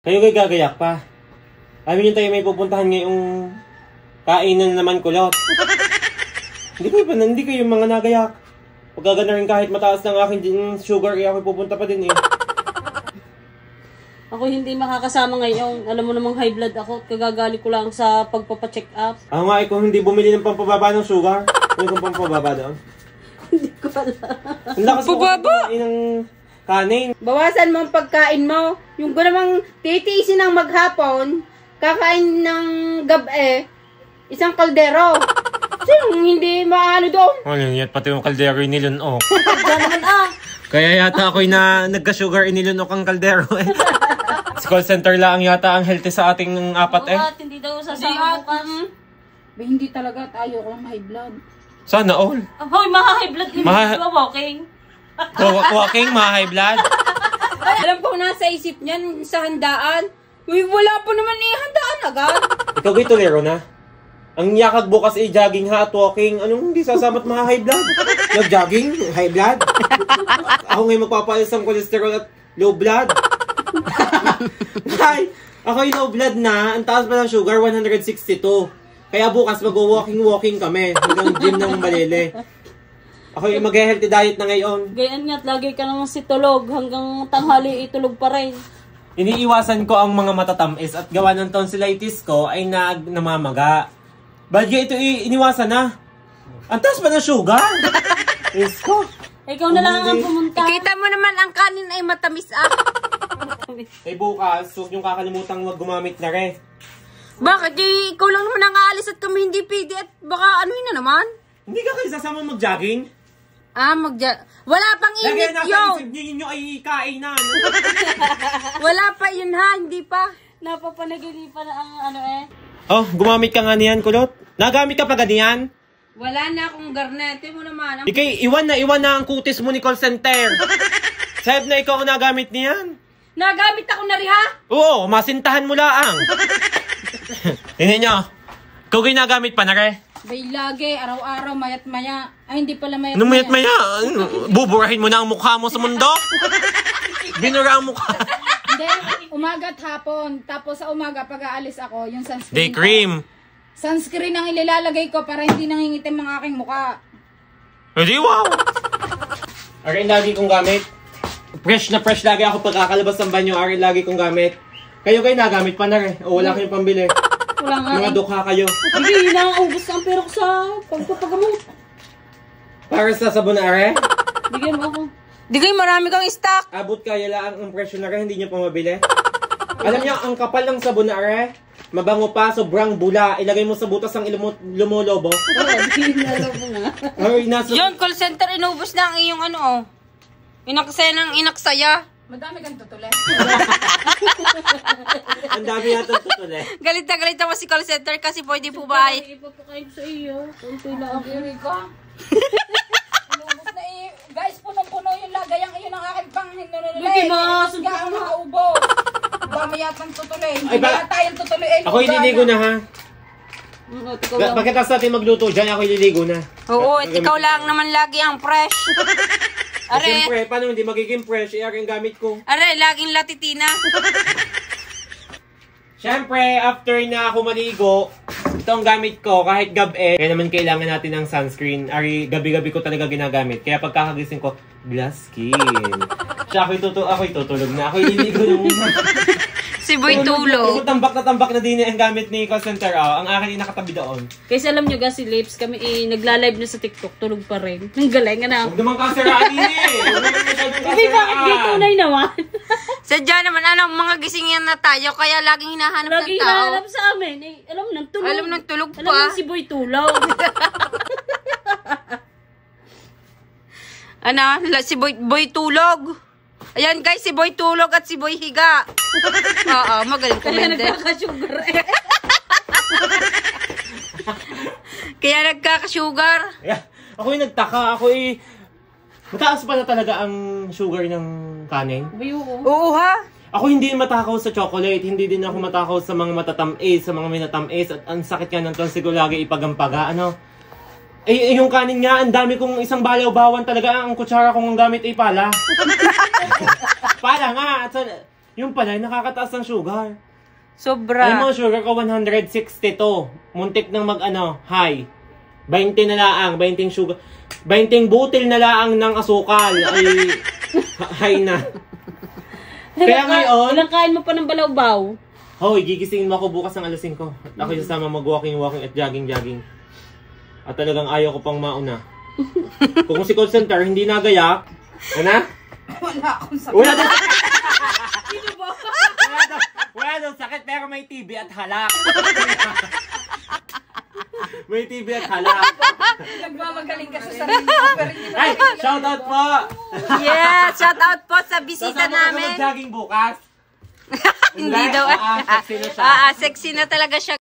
Kayo kayo gagayak pa. Ayaw nyo tayo may pupuntahan ngayong kainan naman kulot. Hindi kayo mga nagayak. Pagkaga na rin kahit mataas ng aking sugar, ako pupunta pa din eh. Ako hindi makakasama ngayon. Alam mo namang high blood ako. Kagagali ko lang sa pagpapacheck up. Ako nga eh, kung hindi bumili ng pampababa ng sugar. Ano kung pampababa doon? Hindi ko alam. Ang lakas ko kumain ng kanin. Bawasan mo ang pagkain mo. Yung ko namang titiisin ng maghapon, kakain ng gabi, isang kaldero. Sinong hindi maano doon? Ano yan, pati yung kaldero inilunok. Diyan naman Kaya yata ako'y nagka-sugar inilunok ang kaldero eh. Sa call center lang yata ang healthy sa ating apat eh. At hindi daw sasama bukas. Hindi talaga tayo ko ng high blood. Sana all. Hoy, high blood. Hindi ba walking? Walking, high blood. Alam ko nasa isip niyan sa handaan. Uy, wala po naman handaan agad. Ikaw kayo tolero na. Ang yakag bukas ay jogging ha at walking. Anong hindi sasamat high blood? Nag-jogging? High blood? Ako ngayon magpapalis ng cholesterol at low blood. Ay, ako yung low blood na. Ang taas pa ng sugar, 162. Kaya bukas mag-walking kami. Hanggang gym ng Malele. Ako yung mag-healthy diet na ngayon. Gayaan nga't lagi ka naman si tulog. Hanggang tanghali itulog pa rin. Iniiwasan ko ang mga matatamis at gawa ng tonsillitis ko ay namamaga. Bagay ito iniwasan na. Ang taas pa ng sugar. Yes ko. Ikaw na lang ang pumunta. Kita mo naman ang kanin ay matamis Eh bukas, huwag niyong kakalimutan wag gumamit na rin. Bakit? Ikaw lang naman ang aalis at kami hindi pwede at baka anuin na naman? Hindi ka kayo sasama mag-jogging? Wala pang init nasa yun! isip ninyo ay kainan. Wala pa yun ha, hindi pa. Napapanaginipan na ang Oh, gumamit ka nga niyan, kulot. Nagamit ka pa ganiyan? Wala na akong garnete mo naman. Ikay, iwan na ang kutis mo ni call center. Sahib na ikaw ang nagamit niyan. Nagamit ako na rin ha? Oo, masintahan mo laang. Tingnan nyo. Ikaw kayo nagamit pa na rin. Bay lagi, araw-araw, mayat-maya. Ay, hindi pala mayat-maya. Anong mayat-maya? Buburahin mo na ang mukha mo sa mundo? Binura ang mukha. Hindi, umaga at hapon. Tapos sa umaga, pag-aalis ako, yung sunscreen. Day cream. Sunscreen ang ililalagay ko para hindi nangingitim ang aking mukha. Hindi, wow. Akin lagi kong gamit. Fresh na fresh lagi ako pagkakalabas ng banyo. Akin lagi kong gamit. Kayo nagamit pa na rin. O wala kayong pambili. Wala nga. Mga dukha kayo. Hindi, inaubos ang pera ko sa pagpapagamot. Para sa sabon na are? Bigyan mo ako. Di kayo marami kang stock. Abot kaya lang ang presyo na rin. Hindi nyo pa mabili. Alam niyo, ang kapal ng sabon na are, mabango pa, sobrang bula. Ilagay mo sa butas ang lumolobo. Hindi na. Ay, Yun, call center, inubos na ang iyong inaksaya ng inaksaya. Madami kang tutuli. Ang dami yata tutuli. Galit na galit ako si call center kasi pwede po ba ay... Ipapakain ko sa iyo. Kunti lang ako. Inubos na eh. Guys, punong-puno yung lagay ang iyon ng aking panghinululay. Hindi mo, Hindi ako makaubo. Dami yatang tutuli. Hindi Ay, yata yung tutuli. Ako ililigo na ha. Ikaw lang. Pagkatapos natin magluto dyan, ako ililigo na. Oo, ikaw lang naman lagi ang fresh. Are, Siyempre, paano hindi magiging fresh? Ang gamit ko. are, laging latitina. Siyempre, after na ako maligo, ito ang gamit ko kahit gabi. Kaya naman kailangan natin ng sunscreen. Ari, gabi-gabi ko talaga ginagamit. Kaya pagkakagising ko, glass skin. Siya, ako'y tutulog na. Ako'y ililigo na muna. Si Boy tulog. Tambak na din ang gamit ni call center. Ang akin ay nakatabi doon. Kasi alam nyo guys, si Lips, kami nagla-live na sa TikTok, tulog pa rin. Ang galing na. Huwag naman kasiraan din eh. Huwag naman masyadong Kasi bakit di tunay naman? Sadya naman, mga gising yan na tayo, kaya laging hinahanap Lagi ng tao. hinahanap sa amin. Alam mo, nang tulog. Alam nang tulog pa. Alam mo si Boy tulog. Si Boy tulog. Ayan guys, si Boy tulog at si Boy higa. Oo, magaling Kaya kumende. nagkaka-sugar eh. Kaya nagkaka-sugar. Yeah. Ako'y nagtaka. Mataas pa na talaga ang sugar ng kanin. Bayo ko. Oo ha? Ako hindi matakaw sa chocolate. Hindi din ako matakaw sa mga matatamis, sa mga minatamis. At ang sakit nga ng tonsil ko lagi ipagampaga. Yung kanin nga, ang dami kong isang balaw-bawan talaga. Ang kutsara kong ang gamit ay pala. Pala nga. Yung pala, nakakataas ng sugar. Sobra. Alam mo, sugar ko 162. Muntik nang high. 20 na laang, 20 sugar. 20 butil na laang ng asukal. Ay, high na. Kaya ngayon, Ilang kain mo pa ng balawbaw? hoy, gigisingin mo ako bukas ng alas 5. At ako sasama mag-walking at jogging. At talagang ayaw ko pang mauna. Kung si call center hindi nagayak, ano? Wala akong sakit. Wala daw sakit pero may TB at halak. May TB at halak. Nagmamagaling ka sa sarili mo, pero hindi mo Ay, shoutout po! Yes, shout out po sa bisita Sasama ka namin. mag-jogging bukas. Hindi daw. Sexy na siya. Sexy na talaga siya.